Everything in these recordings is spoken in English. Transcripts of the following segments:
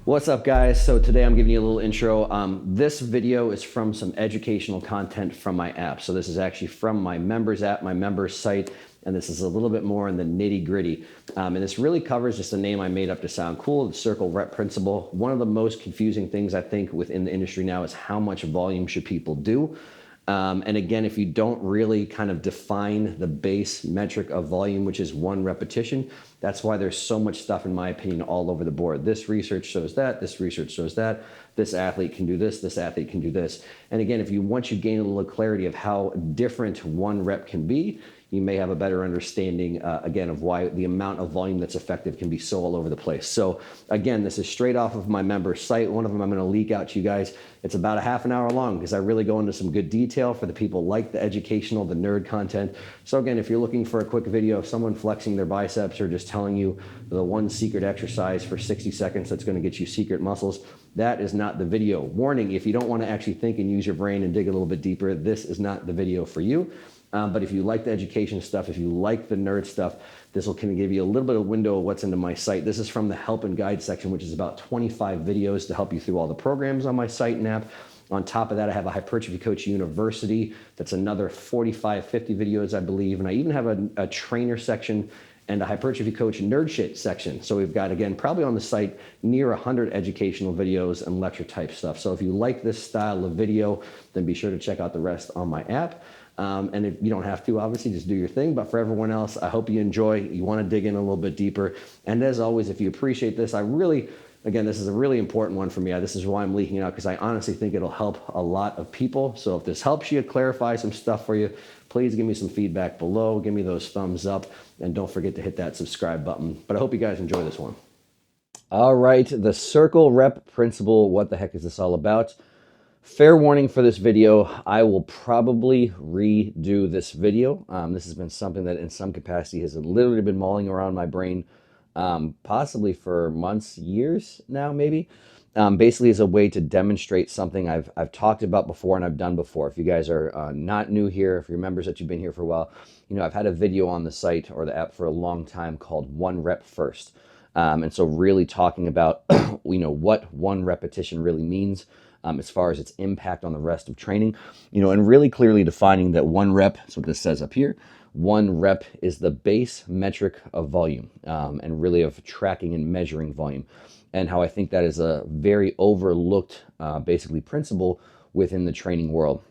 What's up, guys? So today I'm giving you a little intro. This video is from some educational content from my app. So this is actually from my members app, my members site, and this is a little bit more in the nitty gritty. And this really covers just a name I made up to sound cool, the circle rep principle. One of the most confusing things I think within the industry now is how much volume should people do? And again, if you don't really kind of define the base metric of volume, which is one repetition, that's why there's so much stuff, in my opinion, all over the board. This research shows that, this research shows that, this athlete can do this athlete can do this. And again, once you gain a little clarity of how different one rep can be, you may have a better understanding, again, of why the amount of volume that's effective can be so all over the place. So again, this is straight off of my member site. One of them I'm gonna leak out to you guys. It's about a half an hour long because I really go into some good detail for the people like the educational, the nerd content. So again, if you're looking for a quick video of someone flexing their biceps or just telling you the one secret exercise for 60 seconds that's gonna get you secret muscles, that is not the video. Warning, if you don't wanna actually think and use your brain and dig a little bit deeper, this is not the video for you. But if you like the education stuff, if you like the nerd stuff, this will kind of give you a little bit of window of what's into my site. This is from the help and guide section, which is about 25 videos to help you through all the programs on my site and app. On top of that, I have a Hypertrophy Coach University. That's another 45, 50 videos, I believe. And I even have a trainer section and a Hypertrophy Coach nerd shit section. So we've got, again, probably on the site near 100 educational videos and lecture type stuff. So if you like this style of video, then be sure to check out the rest on my app. And if you don't have to, obviously, just do your thing. But for everyone else, I hope you enjoy. You want to dig in a little bit deeper. And as always, if you appreciate this, again, this is a really important one for me. This is why I'm leaking it out, because I honestly think it'll help a lot of people. So if this helps you clarify some stuff for you, please give me some feedback below. Give me those thumbs up. And don't forget to hit that subscribe button. But I hope you guys enjoy this one. All right, the circle rep principle. What the heck is this all about? Fair warning for this video, I will probably redo this video. This has been something that in some capacity has literally been mulling around my brain, possibly for months, years now, maybe. Basically as a way to demonstrate something I've talked about before and I've done before. If you guys are not new here, if you're members that you've been here for a while, you know, I've had a video on the site or the app for a long time called One Rep First. And so really talking about, you know, what one repetition really means, as far as its impact on the rest of training, you know, and really clearly defining that one rep, that's what this says up here, one rep is the base metric of volume, and really of tracking and measuring volume, and how I think that is a very overlooked, basically principle within the training world.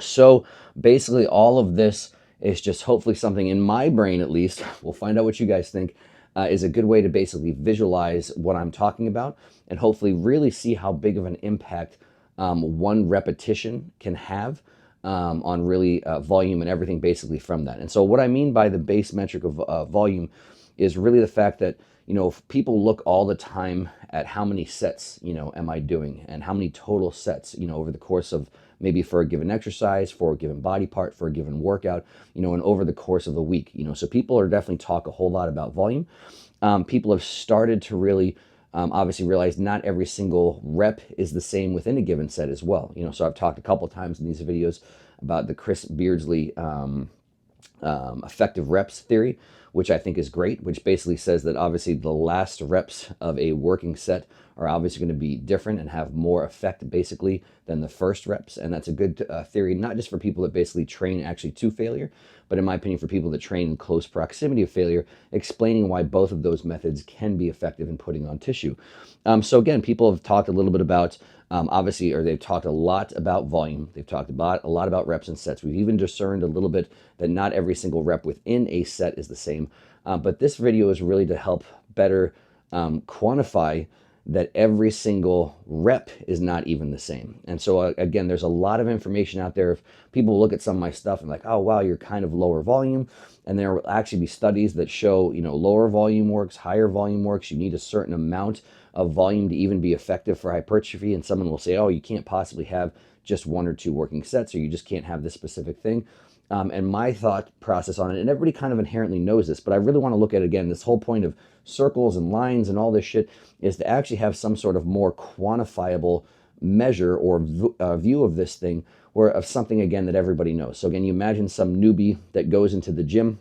So basically all of this is just hopefully something in my brain, at least, we'll find out what you guys think, is a good way to basically visualize what I'm talking about and hopefully really see how big of an impact one repetition can have on really volume and everything basically from that. And so what I mean by the base metric of volume is really the fact that, you know, if people look all the time at how many sets, you know, am I doing and how many total sets, you know, over the course of maybe for a given exercise, for a given body part, for a given workout, you know, and over the course of a week, you know, so people are definitely talk a whole lot about volume. People have started to really obviously realize not every single rep is the same within a given set as well. You know, so I've talked a couple times in these videos about the Chris Beardsley effective reps theory, which I think is great, which basically says that obviously the last reps of a working set are obviously going to be different and have more effect basically than the first reps. And that's a good theory, not just for people that basically train actually to failure, but in my opinion, for people that train in close proximity of failure, explaining why both of those methods can be effective in putting on tissue. So again, people have talked a little bit about, obviously, or they've talked a lot about volume. They've talked about a lot about reps and sets. We've even discerned a little bit that not every single rep within a set is the same. But this video is really to help better quantify that every single rep is not even the same. And so again, there's a lot of information out there. If people look at some of my stuff and like, oh, wow, you're kind of lower volume. And there will actually be studies that show, you know, lower volume works, higher volume works. You need a certain amount of volume to even be effective for hypertrophy. And someone will say, oh, you can't possibly have just one or two working sets, or you just can't have this specific thing. And my thought process on it, and everybody kind of inherently knows this, but I really want to look at, again, this whole point of circles and lines and all this shit is to actually have some sort of more quantifiable measure or view of this thing, or of something, again, that everybody knows. So again, you imagine some newbie that goes into the gym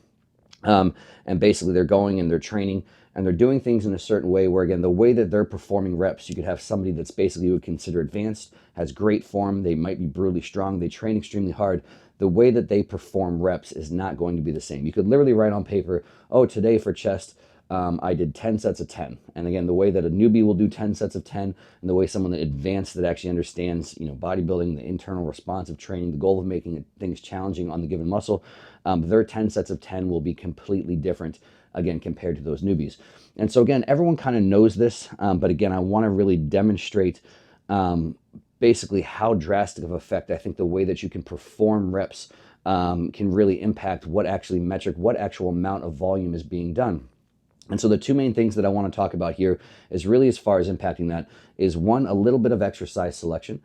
And basically they're going and they're training and they're doing things in a certain way where, again, the way that they're performing reps, you could have somebody that's basically you would consider advanced, has great form, they might be brutally strong, they train extremely hard. The way that they perform reps is not going to be the same. You could literally write on paper, oh, today for chest, I did 10 sets of 10. And again, the way that a newbie will do 10 sets of 10 and the way someone that advanced that actually understands, bodybuilding, the internal responsive training, the goal of making things challenging on the given muscle, their 10 sets of 10 will be completely different, again, compared to those newbies. And so again, everyone kind of knows this, but again, I want to really demonstrate basically how drastic of effect I think the way that you can perform reps can really impact what actual amount of volume is being done. And so the two main things that I want to talk about here is really, as far as impacting that, is one, a little bit of exercise selection.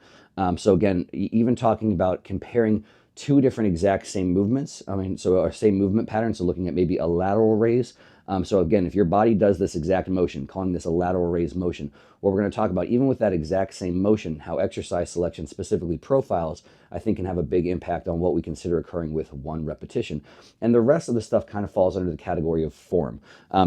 So again, even talking about comparing two different exact same movements, our same movement pattern, so looking at maybe a lateral raise. So again, if your body does this exact motion, calling this a lateral raise motion, what we're going to talk about, even with that exact same motion, how exercise selection, specifically profiles, I think can have a big impact on what we consider occurring with one repetition. And the rest of the stuff kind of falls under the category of form.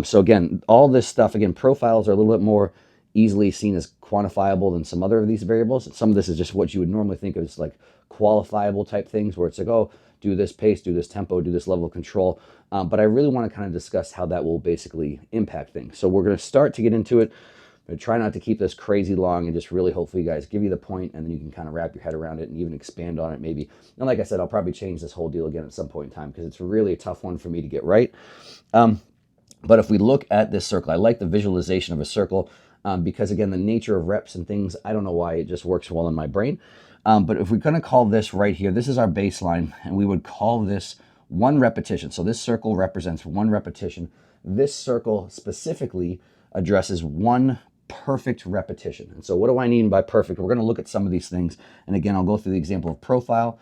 So again, all this stuff, again, profiles are a little bit more easily seen as quantifiable than some other of these variables. Some of this is just what you would normally think of as like qualifiable type things, where it's like, oh, do this pace, do this tempo, do this level of control. But I really want to kind of discuss how that will basically impact things. So we're going to start to get into it. I'm going to try not to keep this crazy long and just really hopefully you guys give you the point and then you can kind of wrap your head around it and even expand on it maybe. And like I said, I'll probably change this whole deal again at some point in time because it's really a tough one for me to get right. But if we look at this circle, I like the visualization of a circle because, again, the nature of reps and things, I don't know why it just works well in my brain. But if we're going to call this right here, this is our baseline, and we would call this one repetition. So this circle represents one repetition. This circle specifically addresses one perfect repetition. And so what do I mean by perfect? We're going to look at some of these things. And again, I'll go through the example of profile,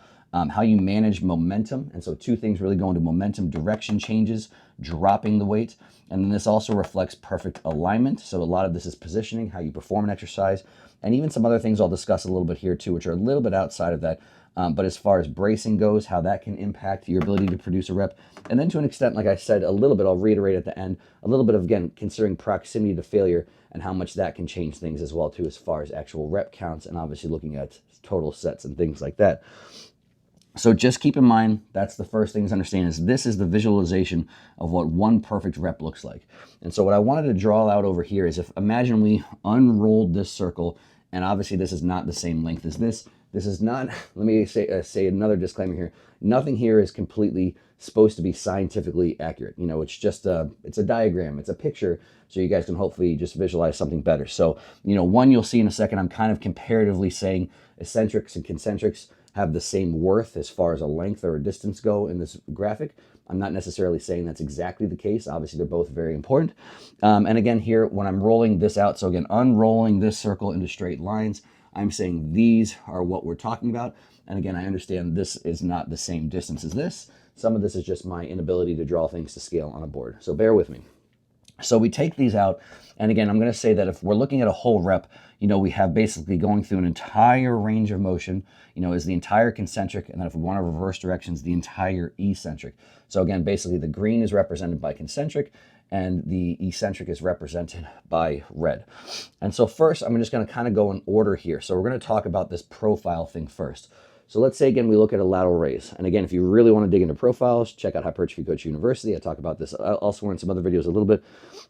how you manage momentum. And so two things really go into momentum: direction changes, dropping the weight. And then this also reflects perfect alignment. So a lot of this is positioning, how you perform an exercise, and even some other things I'll discuss a little bit here too, which are a little bit outside of that. But as far as bracing goes, how that can impact your ability to produce a rep. And then to an extent, like I said, a little bit, I'll reiterate at the end, a little bit of, again, considering proximity to failure and how much that can change things as well too, as far as actual rep counts and obviously looking at total sets and things like that. So just keep in mind, that's the first thing to understand, is this is the visualization of what one perfect rep looks like. And so what I wanted to draw out over here is, if imagine we unrolled this circle, and obviously this is not the same length as this. This is not, let me say another disclaimer here. Nothing here is completely supposed to be scientifically accurate. It's just it's a diagram, it's a picture, so you guys can hopefully just visualize something better. So, one, you'll see in a second, I'm kind of comparatively saying eccentrics and concentrics have the same worth as far as a length or a distance go in this graphic. I'm not necessarily saying that's exactly the case. Obviously, they're both very important. And again, here, when I'm rolling this out, so again, unrolling this circle into straight lines, I'm saying these are what we're talking about. And again, I understand this is not the same distance as this. Some of this is just my inability to draw things to scale on a board. So bear with me. So we take these out, and again, I'm going to say that if we're looking at a whole rep, we have basically going through an entire range of motion, is the entire concentric, and then if we want to reverse directions, the entire eccentric. So again, basically the green is represented by concentric, and the eccentric is represented by red. And so first, I'm just going to kind of go in order here. So we're going to talk about this profile thing first. So let's say, again, we look at a lateral raise. And again, if you really want to dig into profiles, check out Hypertrophy Coach University. I talk about this elsewhere in some other videos a little bit.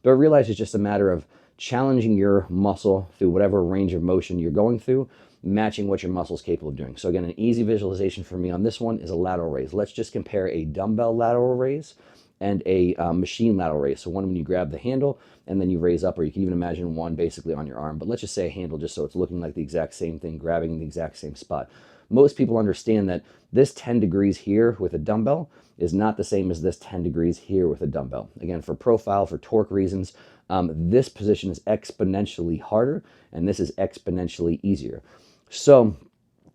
But realize it's just a matter of challenging your muscle through whatever range of motion you're going through, matching what your muscle is capable of doing. So again, an easy visualization for me on this one is a lateral raise. Let's just compare a dumbbell lateral raise and a machine lateral raise. So one when you grab the handle and then you raise up, or you can even imagine one basically on your arm. But let's just say a handle, just so it's looking like the exact same thing, grabbing in the exact same spot. Most people understand that this 10 degrees here with a dumbbell is not the same as this 10 degrees here with a dumbbell. Again, for profile, for torque reasons, this position is exponentially harder and this is exponentially easier. So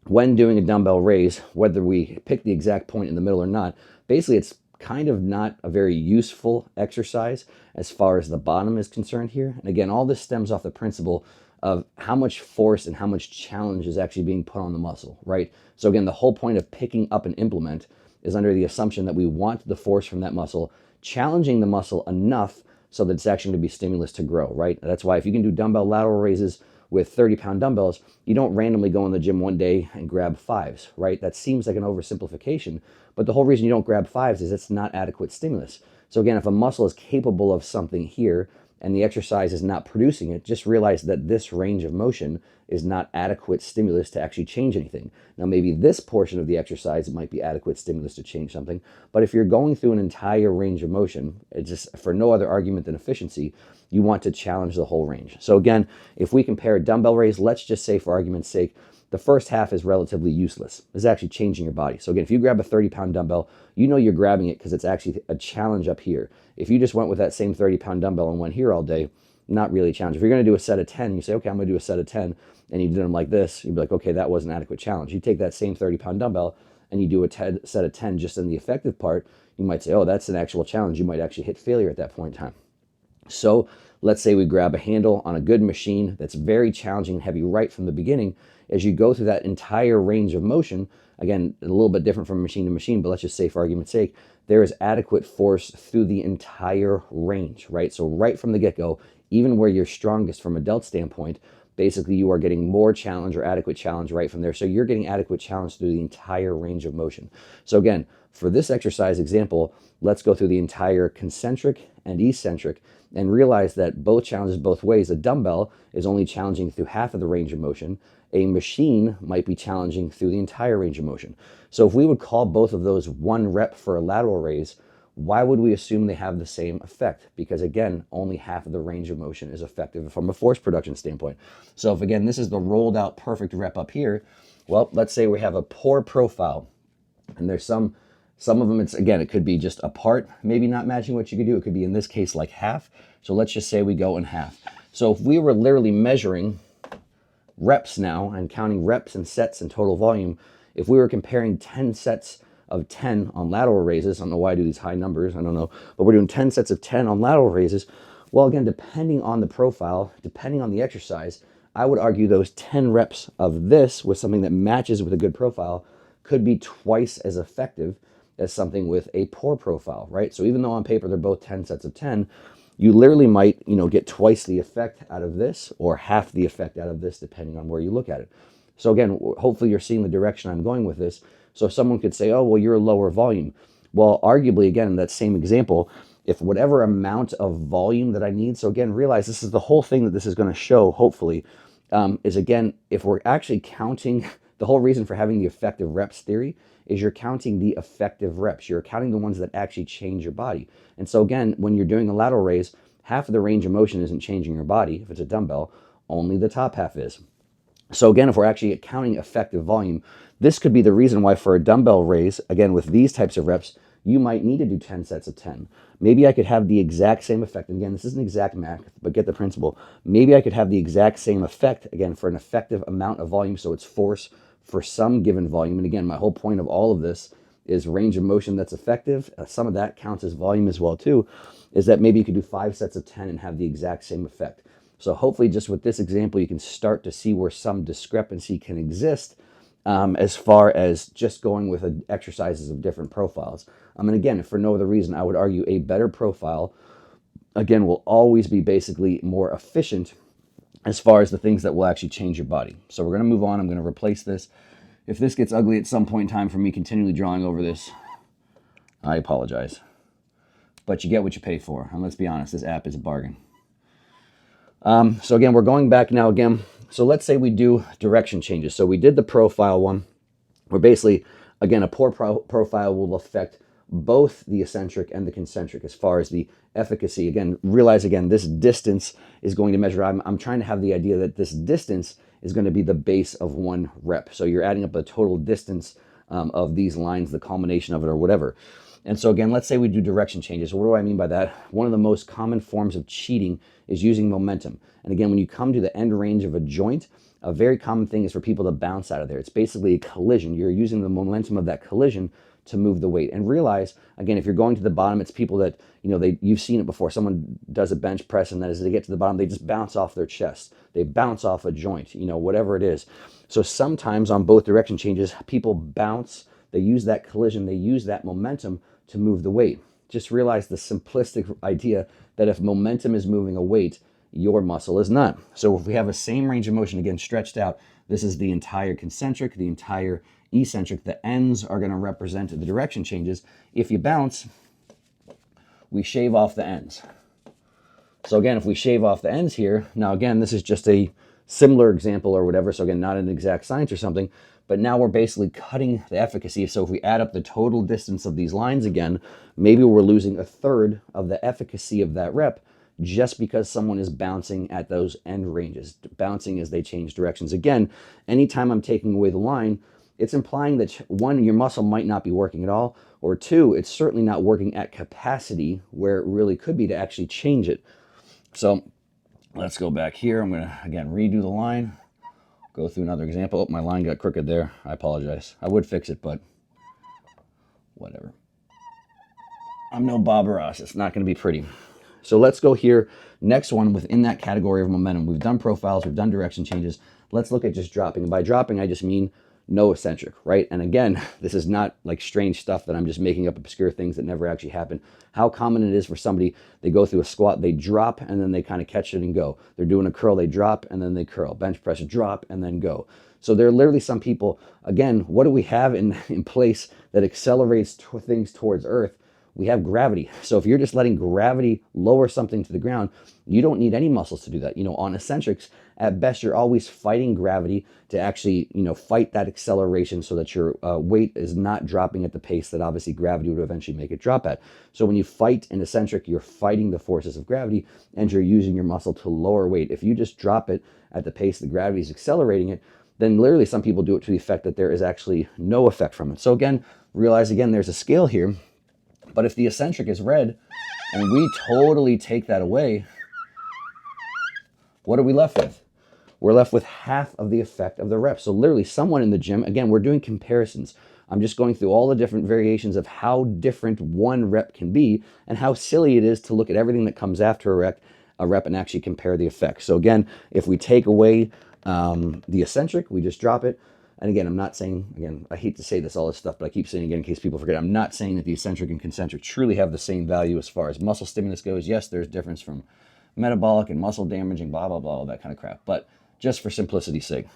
when doing a dumbbell raise, whether we pick the exact point in the middle or not, basically it's kind of not a very useful exercise as far as the bottom is concerned here. And again, all this stems off the principle of how much force and how much challenge is actually being put on the muscle, right? So again, the whole point of picking up an implement is under the assumption that we want the force from that muscle, challenging the muscle enough so that it's actually going to be stimulus to grow, right? That's why if you can do dumbbell lateral raises with 30-pound dumbbells, you don't randomly go in the gym one day and grab fives, right? That seems like an oversimplification, but the whole reason you don't grab fives is it's not adequate stimulus. So again, if a muscle is capable of something here and the exercise is not producing it, just realize that this range of motion is not adequate stimulus to actually change anything. Now, maybe this portion of the exercise might be adequate stimulus to change something, but if you're going through an entire range of motion, it's just for no other argument than efficiency, you want to challenge the whole range. So again, if we compare a dumbbell raise, let's just say for argument's sake, the first half is relatively useless. It's actually changing your body. So again, if you grab a 30-pound dumbbell, you know you're grabbing it because it's actually a challenge up here. If you just went with that same 30-pound dumbbell and went here all day, not really a challenge. If you're going to do a set of 10, you say, okay, I'm going to do a set of 10, and you do them like this, you'd be like, okay, that was an adequate challenge. You take that same 30-pound dumbbell and you do a set of 10 just in the effective part, you might say, oh, that's an actual challenge. You might actually hit failure at that point in time. So let's say we grab a handle on a good machine that's very challenging and heavy right from the beginning. As you go through that entire range of motion, again, a little bit different from machine to machine, but let's just say for argument's sake, there is adequate force through the entire range, right? So right from the get-go, even where you're strongest from a delt standpoint, basically you are getting more challenge or adequate challenge right from there. So you're getting adequate challenge through the entire range of motion. So again, for this exercise example, let's go through the entire concentric and eccentric and realize that both challenges both ways. A dumbbell is only challenging through half of the range of motion. A machine might be challenging through the entire range of motion. So if we would call both of those 1 rep for a lateral raise, why would we assume they have the same effect? Because again, only half of the range of motion is effective from a force production standpoint. So if again, this is the rolled out perfect rep up here, well, let's say we have a poor profile and there's some of them, it's again, it could be just a part, maybe not matching what you could do. It could be in this case like half. So let's just say we go in half. So if we were literally measuring reps now and counting reps and sets and total volume, if we were comparing 10 sets of 10 on lateral raises, I don't know why I do these high numbers, I don't know, but we're doing 10 sets of 10 on lateral raises. Well, again, depending on the profile, depending on the exercise, I would argue those 10 reps of this with something that matches with a good profile could be twice as effective as something with a poor profile, right? So even though on paper they're both 10 sets of 10, you literally might, get twice the effect out of this or half the effect out of this, depending on where you look at it. So again, hopefully you're seeing the direction I'm going with this. So someone could say, oh, well, you're a lower volume. Well, arguably, again, in that same example, if whatever amount of volume that I need, so again, realize this is the whole thing that this is going to show, hopefully, is again, if we're actually counting, the whole reason for having the effective reps theory is you're counting the effective reps. You're counting the ones that actually change your body. And so again, when you're doing a lateral raise, half of the range of motion isn't changing your body. If it's a dumbbell, only the top half is. So again, if we're actually counting effective volume, this could be the reason why for a dumbbell raise, again, with these types of reps, you might need to do 10 sets of 10. Maybe I could have the exact same effect. And again, this isn't exact math, but get the principle. Maybe I could have the exact same effect, again, for an effective amount of volume, so it's force for some given volume. And again, my whole point of all of this is range of motion that's effective. Some of that counts as volume as well too, is that maybe you could do 5 sets of 10 and have the exact same effect. So hopefully just with this example, you can start to see where some discrepancy can exist as far as just going with exercises of different profiles. And again, if for no other reason, I would argue a better profile, again, will always be basically more efficient as far as the things that will actually change your body. So we're going to move on. I'm going to replace this. If this gets ugly at some point in time for me continually drawing over this, I apologize. But you get what you pay for. And let's be honest, this app is a bargain. So again, we're going back now again. So let's say we do direction changes. So we did the profile one, where basically, again, a poor profile will affect both the eccentric and the concentric as far as the efficacy. Again, realize again, this distance is going to measure. I'm trying to have the idea that this distance is going to be the base of 1 rep. So you're adding up the total distance of these lines, the culmination of it or whatever. And so again, let's say we do direction changes. So what do I mean by that? One of the most common forms of cheating is using momentum. And again, when you come to the end range of a joint, a very common thing is for people to bounce out of there. It's basically a collision. You're using the momentum of that collision to move the weight. And realize, again, if you're going to the bottom, it's people that, you've seen it before. Someone does a bench press, and then as they get to the bottom, they just bounce off their chest. They bounce off a joint, whatever it is. So sometimes on both direction changes, people bounce They use that collision, they use that momentum to move the weight. Just realize the simplistic idea that if momentum is moving a weight, your muscle is not. So if we have a same range of motion, again, stretched out, this is the entire concentric, the entire eccentric. The ends are going to represent the direction changes. If you bounce, we shave off the ends. So again, if we shave off the ends here, now again, this is just a similar example or whatever. So again, not an exact science or something, but now we're basically cutting the efficacy. So if we add up the total distance of these lines again, maybe we're losing a third of the efficacy of that rep just because someone is bouncing at those end ranges, bouncing as they change directions. Again, anytime I'm taking away the line, it's implying that one, your muscle might not be working at all, or two, it's certainly not working at capacity where it really could be to actually change it. So let's go back here. I'm going to, again, redo the line, go through another example. Oh, my line got crooked there. I apologize. I would fix it, but whatever. I'm no Bob Ross. It's not going to be pretty. So let's go here. Next one within that category of momentum. We've done profiles, we've done direction changes. Let's look at just dropping. And by dropping, I just mean no eccentric, right? And again, this is not like strange stuff that I'm just making up obscure things that never actually happen. How common it is for somebody, they go through a squat, they drop, and then they kind of catch it and go. They're doing a curl, they drop, and then they curl. Bench press, drop, and then go. So there are literally some people, again, what do we have in place that accelerates things towards Earth? We have gravity. So if you're just letting gravity lower something to the ground, you don't need any muscles to do that. On eccentrics, at best, you're always fighting gravity to actually, fight that acceleration so that your weight is not dropping at the pace that obviously gravity would eventually make it drop at. So when you fight an eccentric, you're fighting the forces of gravity and you're using your muscle to lower weight. If you just drop it at the pace that gravity is accelerating it, then literally some people do it to the effect that there is actually no effect from it. So again, realize again, there's a scale here. But if the eccentric is red and we totally take that away, what are we left with? We're left with half of the effect of the rep. So literally someone in the gym, again, we're doing comparisons. I'm just going through all the different variations of how different one rep can be and how silly it is to look at everything that comes after a rep and actually compare the effects. So again, if we take away the eccentric, we just drop it. And again, I'm not saying, again, I hate to say this, all this stuff, but I keep saying again in case people forget, I'm not saying that the eccentric and concentric truly have the same value as far as muscle stimulus goes. Yes, there's difference from metabolic and muscle damaging, blah, blah, blah, all that kind of crap. But just for simplicity's sake.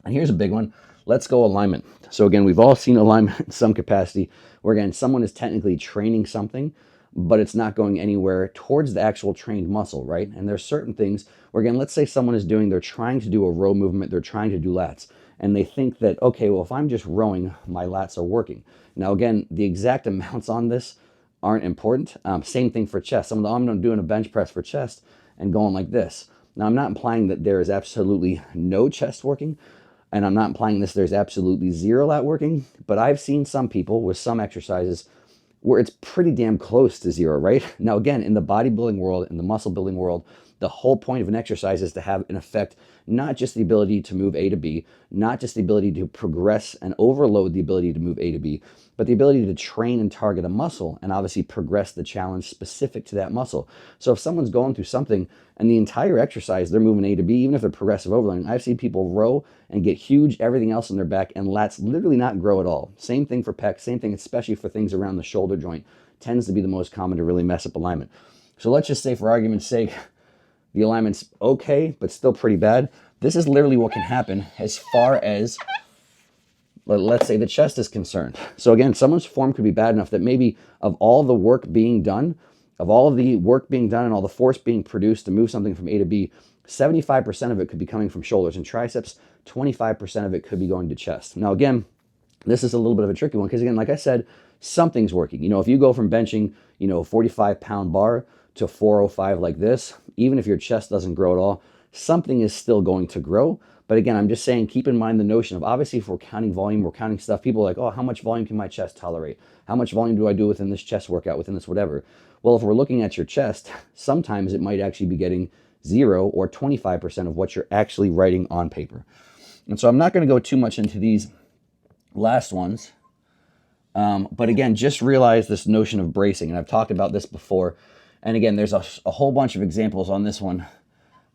And here's a big one. Let's go alignment. So again, we've all seen alignment in some capacity where again, someone is technically training something, but it's not going anywhere towards the actual trained muscle, right? And there's certain things where again, let's say someone is they're trying to do a row movement, they're trying to do lats. And they think that, okay, well, if I'm just rowing, my lats are working. Now, again, the exact amounts on this aren't important. Same thing for chest. I'm doing a bench press for chest and going like this. Now, I'm not implying that there is absolutely no chest working, and I'm not implying there's absolutely zero lat working, but I've seen some people with some exercises where it's pretty damn close to zero, right? Now, again, in the bodybuilding world, in the muscle building world, the whole point of an exercise is to have an effect, not just the ability to move A to B, not just the ability to progress and overload the ability to move A to B, but the ability to train and target a muscle and obviously progress the challenge specific to that muscle. So if someone's going through something and the entire exercise, they're moving A to B, even if they're progressive overloading, I've seen people row and get huge, everything else in their back, and lats literally not grow at all. Same thing for pecs, same thing, especially for things around the shoulder joint, tends to be the most common to really mess up alignment. So let's just say for argument's sake, the alignment's okay, but still pretty bad. This is literally what can happen as far as, let's say, the chest is concerned. So again, someone's form could be bad enough that maybe of all the work being done, and all the force being produced to move something from A to B, 75% of it could be coming from shoulders and triceps, 25% of it could be going to chest. Now again, this is a little bit of a tricky one because again, like I said, something's working. If you go from benching, a 45-pound bar to 405 like this, even if your chest doesn't grow at all, something is still going to grow. But again, I'm just saying, keep in mind the notion of, obviously, if we're counting volume, we're counting stuff, people are like, oh, how much volume can my chest tolerate? How much volume do I do within this chest workout, within this whatever? Well, if we're looking at your chest, sometimes it might actually be getting 0 or 25% of what you're actually writing on paper. And so I'm not going to go too much into these last ones. But again, just realize this notion of bracing. And I've talked about this before. And again, there's a whole bunch of examples on this one.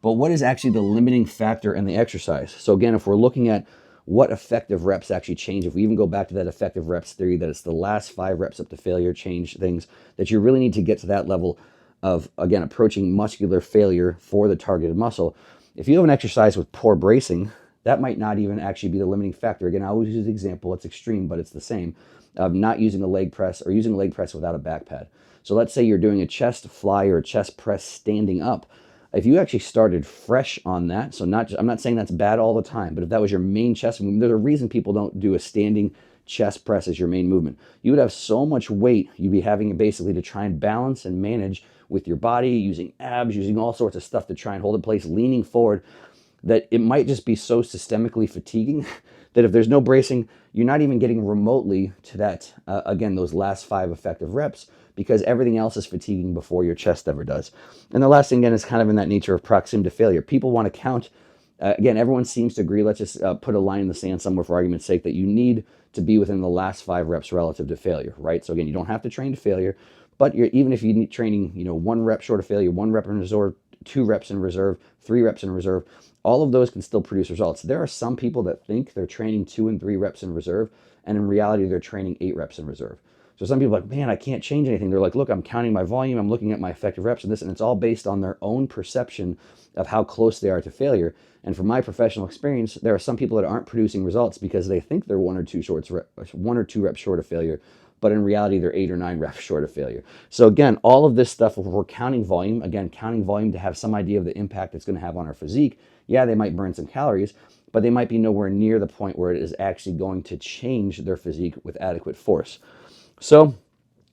But what is actually the limiting factor in the exercise? So again, if we're looking at what effective reps actually change. If we even go back to that effective reps theory, that it's the last 5 reps up to failure change things, that you really need to get to that level of, again, approaching muscular failure for the targeted muscle. If you have an exercise with poor bracing, that might not even actually be the limiting factor. Again, I always use the example, it's extreme, but it's the same, of not using a leg press or using a leg press without a back pad. So let's say you're doing a chest fly or a chest press standing up. If you actually started fresh on that, so I'm not saying that's bad all the time, but if that was your main chest movement, there's a reason people don't do a standing chest press as your main movement. You would have so much weight you'd be having basically to try and balance and manage with your body, using abs, using all sorts of stuff to try and hold in place, leaning forward, that it might just be so systemically fatiguing that if there's no bracing, you're not even getting remotely to that, again, those last 5 effective reps, because everything else is fatiguing before your chest ever does. And the last thing, again, is kind of in that nature of proximity to failure. People want to count. Again, everyone seems to agree. Let's just put a line in the sand somewhere for argument's sake that you need to be within the last 5 reps relative to failure, right? So again, you don't have to train to failure, but even if you need training, 1 rep short of failure, 1 rep in reserve, 2 reps in reserve, 3 reps in reserve, all of those can still produce results. There are some people that think they're training 2 and 3 reps in reserve, and in reality, they're training 8 reps in reserve. So some people are like, man, I can't change anything. They're like, look, I'm counting my volume, I'm looking at my effective reps and this, and it's all based on their own perception of how close they are to failure. And from my professional experience, there are some people that aren't producing results because they think they're 1 or 2 reps short of failure, but in reality, they're 8 or 9 reps short of failure. So again, all of this stuff, if we're counting volume, to have some idea of the impact it's going to have on our physique. Yeah, they might burn some calories, but they might be nowhere near the point where it is actually going to change their physique with adequate force. So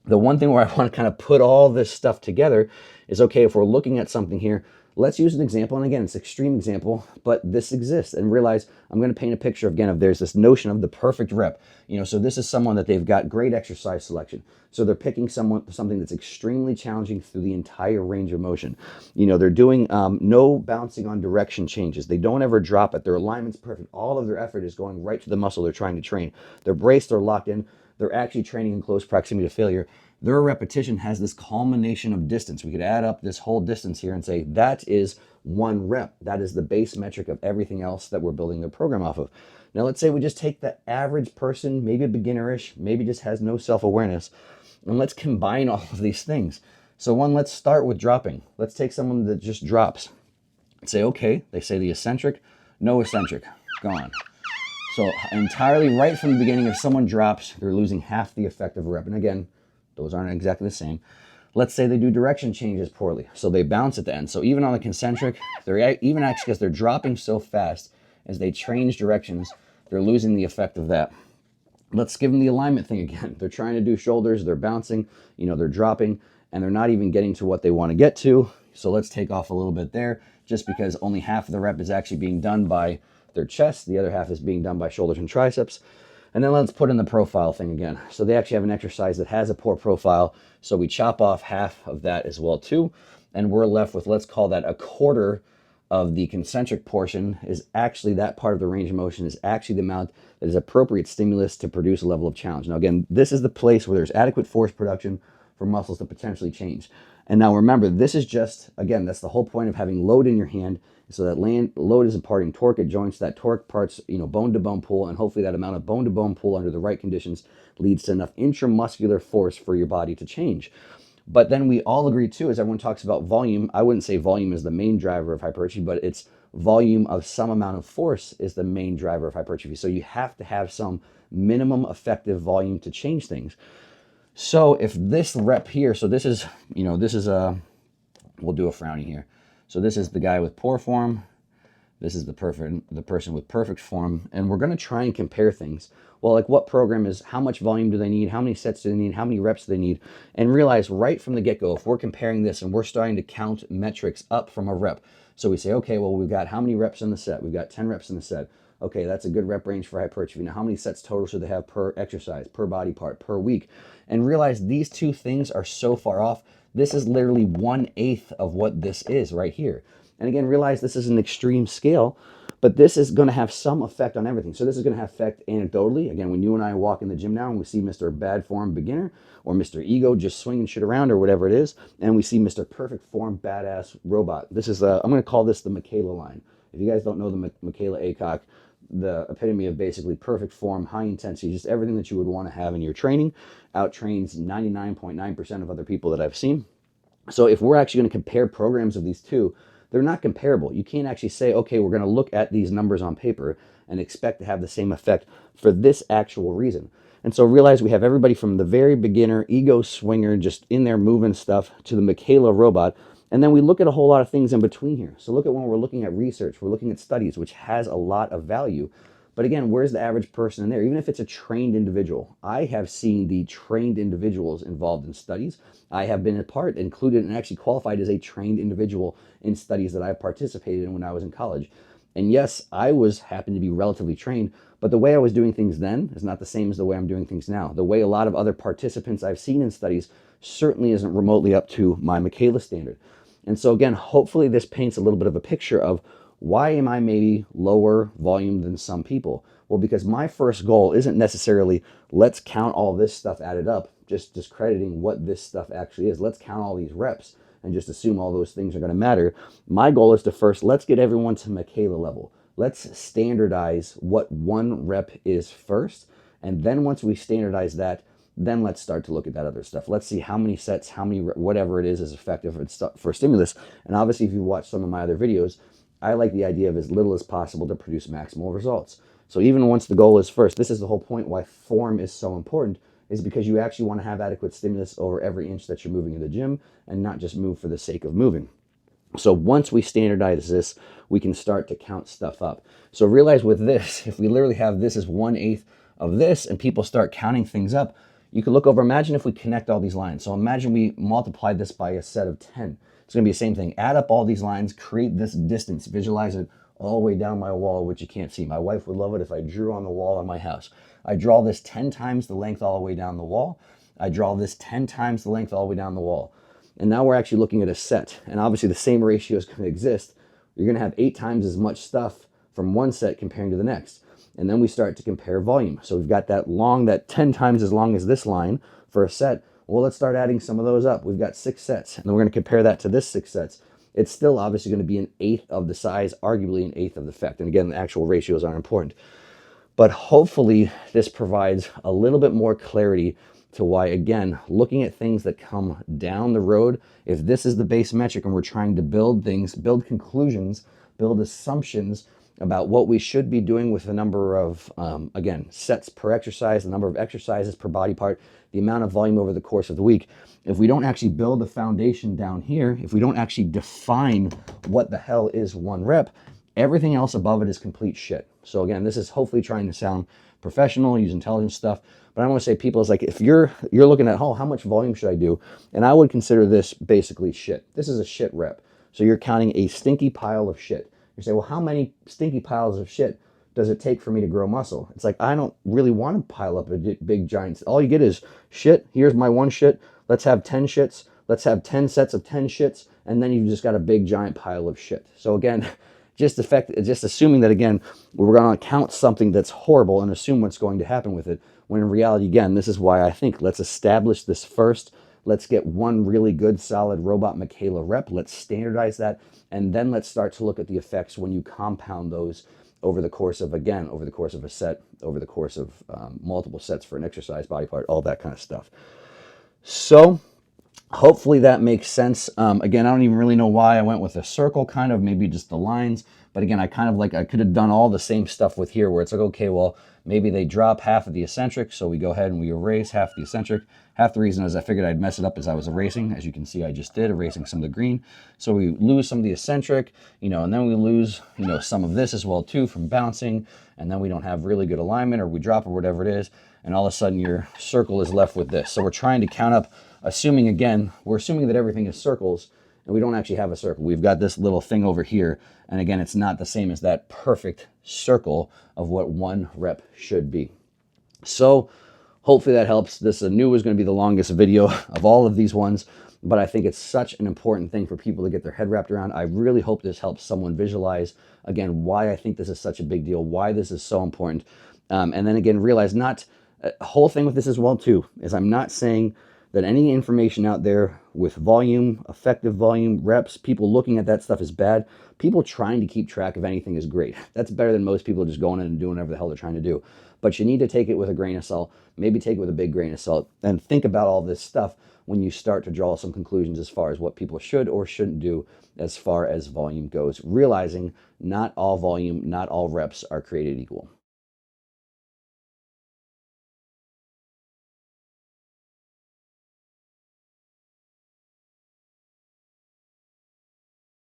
the one thing where I want to kind of put all this stuff together is, okay, if we're looking at something here, let's use an example. And again, it's an extreme example, but this exists, and realize I'm going to paint a picture again of, there's this notion of the perfect rep. So this is someone that they've got great exercise selection. So they're picking something that's extremely challenging through the entire range of motion. They're doing no bouncing on direction changes. They don't ever drop it. Their alignment's perfect. All of their effort is going right to the muscle they're trying to train. They're braced, they're locked in. They're actually training in close proximity to failure. Their repetition has this culmination of distance. We could add up this whole distance here and say that is 1 rep. That is the base metric of everything else that we're building the program off of. Now let's say we just take the average person, maybe a beginnerish, maybe just has no self-awareness, and let's combine all of these things. So let's start with dropping. Let's take someone that just drops and say, okay, they say the eccentric, no eccentric, gone. So entirely right from the beginning, if someone drops, they're losing half the effective rep. And again, those aren't exactly the same. Let's say they do direction changes poorly. So they bounce at the end. So even on the concentric, they're even actually, because they're dropping so fast, as they change directions, they're losing the effect of that. Let's give them the alignment thing again. They're trying to do shoulders, they're bouncing, they're dropping, and they're not even getting to what they want to get to. So let's take off a little bit there, just because only half of the rep is actually being done by their chest, the other half is being done by shoulders and triceps. And then let's put in the profile thing again. So they actually have an exercise that has a poor profile, so we chop off half of that as well too, and we're left with, let's call that a quarter of the concentric portion is actually that part of the range of motion is actually the amount that is appropriate stimulus to produce a level of challenge. Now again, this is the place where there's adequate force production for muscles to potentially change. And now remember, this is just, again, that's the whole point of having load in your hand. So that load is imparting torque at joints. That torque parts, bone-to-bone pull, and hopefully that amount of bone-to-bone pull under the right conditions leads to enough intramuscular force for your body to change. But then we all agree too, as everyone talks about volume, I wouldn't say volume is the main driver of hypertrophy, but it's volume of some amount of force is the main driver of hypertrophy. So you have to have some minimum effective volume to change things. So if this rep here, so this is, we'll do a frowny here. So this is the guy with poor form. This is the person with perfect form. And we're going to try and compare things. Well, like what program is, how much volume do they need? How many sets do they need? How many reps do they need? And realize right from the get-go, if we're comparing this and we're starting to count metrics up from a rep. So we say, okay, well, we've got how many reps in the set? We've got 10 reps in the set. Okay, that's a good rep range for hypertrophy. Now, how many sets total should they have per exercise, per body part, per week? And realize these two things are so far off. This is literally 1/8 of what this is right here. And again, realize this is an extreme scale, but this is going to have some effect on everything. So this is going to have effect anecdotally. Again, when you and I walk in the gym now and we see Mr. Bad Form Beginner or Mr. Ego just swinging shit around or whatever it is, and we see Mr. Perfect Form Badass Robot. This is, I'm going to call this the Michaela line. If you guys don't know the Michaela Aycock, the epitome of basically perfect form, high intensity, just everything that you would want to have in your training. Outtrains 99.9% of other people that I've seen. So if we're actually going to compare programs of these two, they're not comparable. You can't actually say, okay, we're going to look at these numbers on paper and expect to have the same effect for this actual reason. And so realize we have everybody from the very beginner, ego swinger, just in there moving stuff, to the Michaela robot. And then we look at a whole lot of things in between here. So look at when we're looking at research, we're looking at studies, which has a lot of value. But again, where's the average person in there? Even if it's a trained individual, I have seen the trained individuals involved in studies. I have been a part, included, and actually qualified as a trained individual in studies that I participated in when I was in college. And yes, I happened to be relatively trained, but the way I was doing things then is not the same as the way I'm doing things now. The way a lot of other participants I've seen in studies certainly isn't remotely up to my Michaela standard. And so again, hopefully this paints a little bit of a picture of why am I maybe lower volume than some people? Well, because my first goal isn't necessarily let's count all this stuff added up, just discrediting what this stuff actually is. Let's count all these reps and just assume all those things are going to matter. My goal is to first, let's get everyone to Michaela level. Let's standardize what one rep is first. And then once we standardize that, then let's start to look at that other stuff. Let's see how many sets, how many, whatever it is effective for stimulus. And obviously, if you watch some of my other videos, I like the idea of as little as possible to produce maximal results. So even once the goal is first, this is the whole point why form is so important, is because you actually want to have adequate stimulus over every inch that you're moving in the gym and not just move for the sake of moving. So once we standardize this, we can start to count stuff up. So realize with this, if we literally have this as 1/8 of this and people start counting things up, you could look over, imagine if we connect all these lines. So imagine we multiply this by a set of 10. It's going to be the same thing. Add up all these lines, create this distance, visualize it all the way down my wall, which you can't see. My wife would love it if I drew on the wall in my house. I draw this 10 times the length all the way down the wall. I draw this 10 times the length all the way down the wall. And now we're actually looking at a set. And obviously the same ratio is going to exist. You're going to have 8 times as much stuff from one set comparing to the next. And then we start to compare volume. So we've got that 10 times as long as this line for a set. Well, let's start adding some of those up. We've got 6 sets, and then we're going to compare that to this 6 sets. It's still obviously going to be 1/8 of the size, arguably 1/8 of the effect. And again, the actual ratios aren't important. But hopefully this provides a little bit more clarity to why, again, looking at things that come down the road, if this is the base metric and we're trying to build things, build conclusions, build assumptions about what we should be doing with the number of, again, sets per exercise, the number of exercises per body part, the amount of volume over the course of the week. If we don't actually build the foundation down here, if we don't actually define what the hell is one rep, everything else above it is complete shit. So again, this is hopefully trying to sound professional, use intelligent stuff. But I want to say, people, is like, if you're looking at, oh, how much volume should I do? And I would consider this basically shit. This is a shit rep. So you're counting a stinky pile of shit. You say, well, how many stinky piles of shit does it take for me to grow muscle? It's like, I don't really want to pile up a big giant. All you get is shit. Here's my one shit. Let's have 10 shits. Let's have 10 sets of 10 shits. And then you've just got a big giant pile of shit. So again, just assuming that, again, we're going to count something that's horrible and assume what's going to happen with it. When in reality, again, this is why I think let's establish this first. Let's get one really good, solid robot Michaela rep. Let's standardize that. And then let's start to look at the effects when you compound those over the course of, again, over the course of a set, over the course of multiple sets for an exercise body part, all that kind of stuff. So hopefully that makes sense. Again, I don't even really know why I went with a circle, kind of, maybe just the lines. But again, I could have done all the same stuff with here, where it's like, okay, well, maybe they drop half of the eccentric, so we go ahead and we erase half the eccentric. Half the reason is I figured I'd mess it up as I was erasing. As you can see, I just did, erasing some of the green. So we lose some of the eccentric, and then we lose, some of this as well too from bouncing, and then we don't have really good alignment, or we drop, or whatever it is, and all of a sudden your circle is left with this. So we're trying to count up, we're assuming that everything is circles, and we don't actually have a circle. We've got this little thing over here, and again, it's not the same as that perfect circle of what one rep should be. So hopefully that helps. This I knew was going to be the longest video of all of these ones, but I think it's such an important thing for people to get their head wrapped around. I really hope this helps someone visualize, again, why I think this is such a big deal, why this is so important. And then again, realize the whole thing with this as well too, is I'm not saying that any information out there with volume, effective volume, reps, people looking at that stuff is bad. People trying to keep track of anything is great. That's better than most people just going in and doing whatever the hell they're trying to do. But you need to take it with a grain of salt, maybe take it with a big grain of salt, and think about all this stuff when you start to draw some conclusions as far as what people should or shouldn't do as far as volume goes, realizing not all volume, not all reps are created equal.